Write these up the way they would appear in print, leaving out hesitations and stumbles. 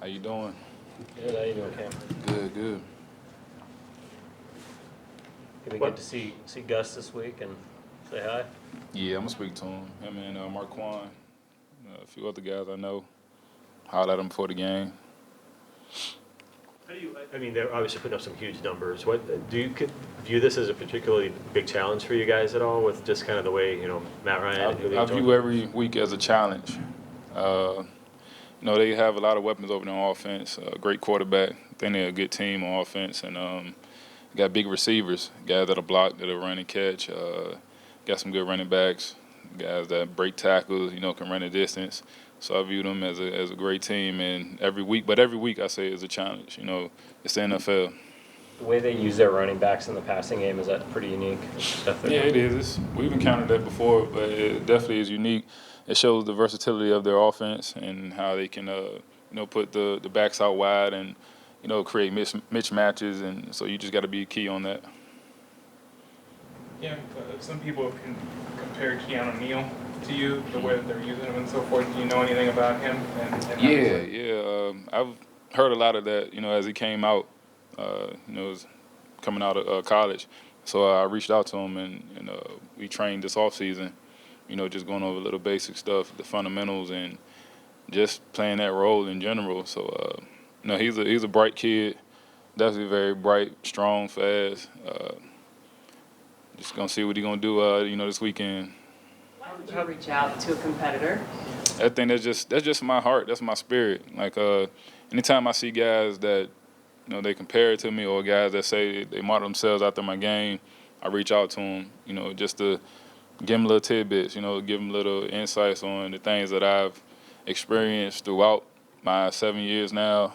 How you doing? Good. How you doing, Cam? Good, good. Gonna be good to see Gus this week and say hi. Yeah, I'm gonna speak to him and Marquand, a few other guys I know. Holler at them before the game. How do you, I mean, they're obviously putting up some huge numbers. What do you view this as a particularly big challenge for you guys at all, with just kind of the way Matt Ryan and Julio I view every week as a challenge. They have a lot of weapons over there on offense. Great quarterback. I think they're a good team on offense, and got big receivers, guys that'll block, that'll run and catch. Got some good running backs, guys that break tackles, can run a distance. So I view them as a great team, and every week I say is a challenge. It's the NFL. The way they use their running backs in the passing game, is that pretty unique? Yeah, it is. We've encountered that before, but it definitely is unique. It shows the versatility of their offense and how they can, put the backs out wide and, create mismatches, and so you just got to be key on that. Yeah, some people can compare Neal to you, the way that they're using him and so forth. Do you know anything about him? Yeah. I've heard a lot of that, as he came out, was coming out of college. So I reached out to him, and we trained this offseason, just going over a little basic stuff, the fundamentals, and just playing that role in general. So, he's a bright kid, definitely very bright, strong, fast. Just gonna see what he's gonna do, this weekend. Why would you reach out to a competitor? I think that's just my heart. That's my spirit. Like anytime I see guys that they compare it to me, or guys that say they model themselves after my game, I reach out to them. Just to give them little tidbits. Give them little insights on the things that I've experienced throughout my 7 years now.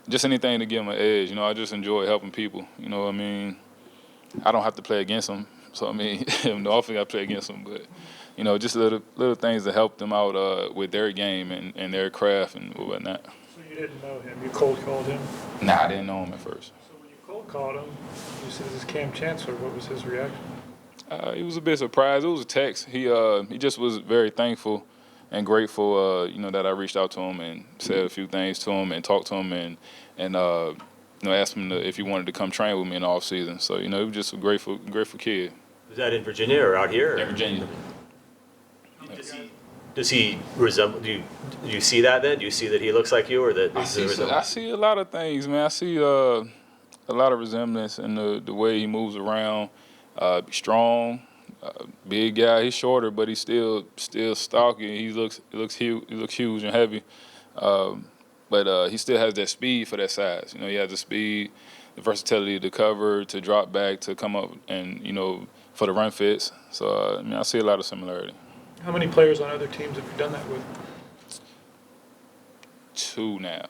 Just anything to give them an edge. I just enjoy helping people. I don't have to play against them, so often I play against them, but just little things to help them out with their game and their craft and whatnot. So you didn't know him? You cold called him? Nah, I didn't know him at first. So when you cold called him, you said this is Kam Chancellor. What was his reaction? He was a bit surprised. It was a text. He just was very thankful and grateful, that I reached out to him and said a few things to him and talked to him and asked him if he wanted to come train with me in the off season. So he was just a grateful kid. Was that in Virginia or out here? In Virginia. Does he resemble? Do you see that then? Do you see that he looks like you, or that? I see a lot of things, man. I see a lot of resemblance in the way he moves around. Strong, big guy. He's shorter, but he's still stocky. He looks huge and heavy. But he still has that speed for that size. He has the speed, the versatility to cover, to drop back, to come up, and for the run fits. So I see a lot of similarity. How many players on other teams have you done that with? 2 now.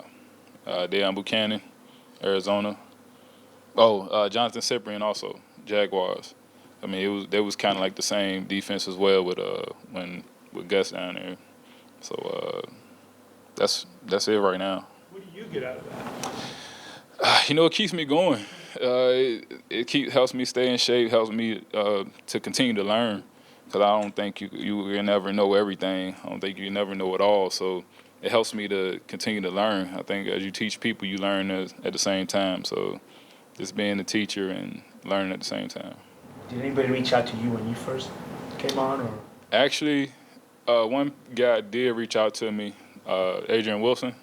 Deion Buchanan, Arizona. Jonathan Cyprian also, Jaguars. They was kind of like the same defense as well with Gus down there. So that's it right now. What do you get out of that? It keeps me going. It helps me stay in shape, helps me to continue to learn. Because I don't think you can never know everything. I don't think you can never know it all. So it helps me to continue to learn. I think as you teach people, you learn at the same time. So just being a teacher and learning at the same time. Did anybody reach out to you when you first came on? Or? Actually, one guy did reach out to me, Adrian Wilson.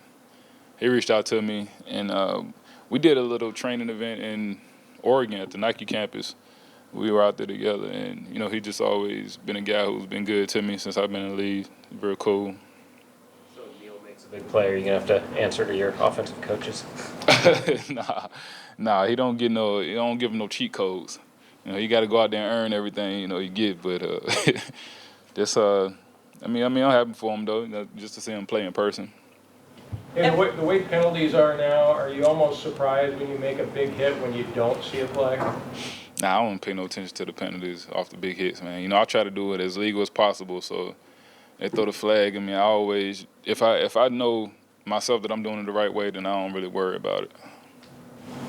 He reached out to me, and we did a little training event in Oregon at the Nike campus. We were out there together, and he just always been a guy who's been good to me since I've been in the league. Very cool. So Neal makes a big play. You're gonna have to answer to your offensive coaches. Nah. He don't give him no cheat codes. You got to go out there and earn everything you get. But I'm happy for him though, just to see him play in person. And the way penalties are now, are you almost surprised when you make a big hit when you don't see a flag? Nah, I don't pay no attention to the penalties off the big hits, man. I try to do it as legal as possible. So they throw the flag. I always, if I know myself that I'm doing it the right way, then I don't really worry about it.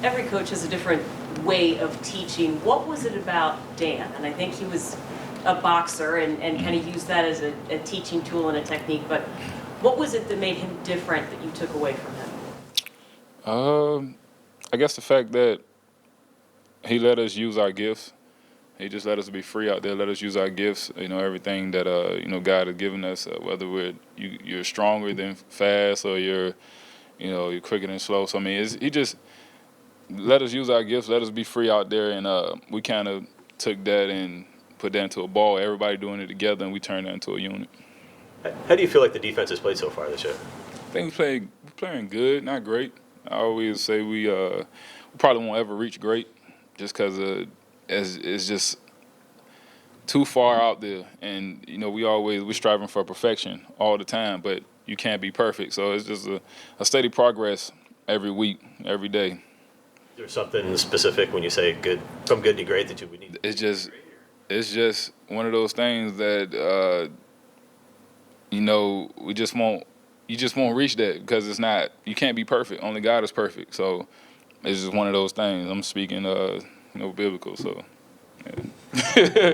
Every coach has a different way of teaching. What was it about Dan? And I think he was a boxer and kind of used that as a teaching tool and a technique. But What was it that made him different that you took away from him? I guess the fact that he let us use our gifts. He just let us be free out there. Let us use our gifts. Everything that God has given us. Whether you're stronger than fast or you're quicker than slow. So I mean, he just let us use our gifts. Let us be free out there, and we kind of took that and put that into a ball. Everybody doing it together, and we turned that into a unit. How do you feel like the defense has played so far this year? I think we're playing good, not great. I always say we probably won't ever reach great, just because it's just too far out there, and we're striving for perfection all the time, but you can't be perfect. So it's just a steady progress every week, every day. Is there something specific when you say good, from good to great, that you would need? It's just one of those things that we just won't. You just won't reach that because it's not. You can't be perfect. Only God is perfect. So it's just one of those things. I'm speaking, biblical. So. Yeah.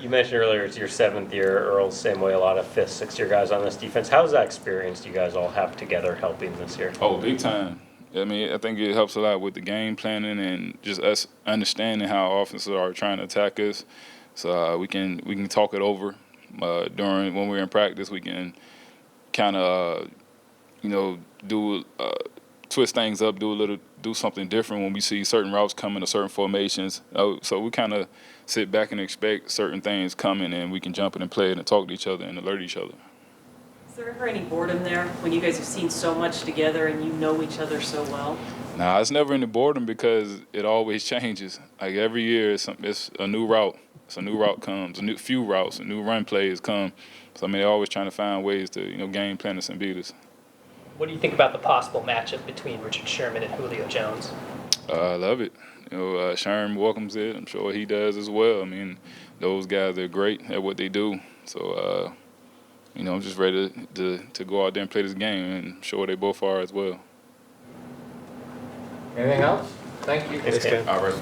You mentioned earlier it's your 7th year. Earl's same way. A lot of 5th, 6th-year guys on this defense. How's that experience you guys all have together helping this year? Oh, big time. I mean, I think it helps a lot with the game planning and just us understanding how offenses are trying to attack us. So we can talk it over when we're in practice. We can kind of twist things up, do something different when we see certain routes coming or certain formations. So we kind of sit back and expect certain things coming, and we can jump in and play it and talk to each other and alert each other. Is there ever any boredom there when you guys have seen so much together and you know each other so well? Nah, it's never any boredom because it always changes. Like every year, it's a new route. So a new route comes, a few routes, a new run plays come. So I mean, they're always trying to find ways to game plan us and beat us. What do you think about the possible matchup between Richard Sherman and Julio Jones? I love it. Sherman welcomes it. I'm sure he does as well. I mean, those guys are great at what they do. So, I'm just ready to go out there and play this game, and I'm sure they both are as well. Anything else? Thank you. Thanks, Ken. All right.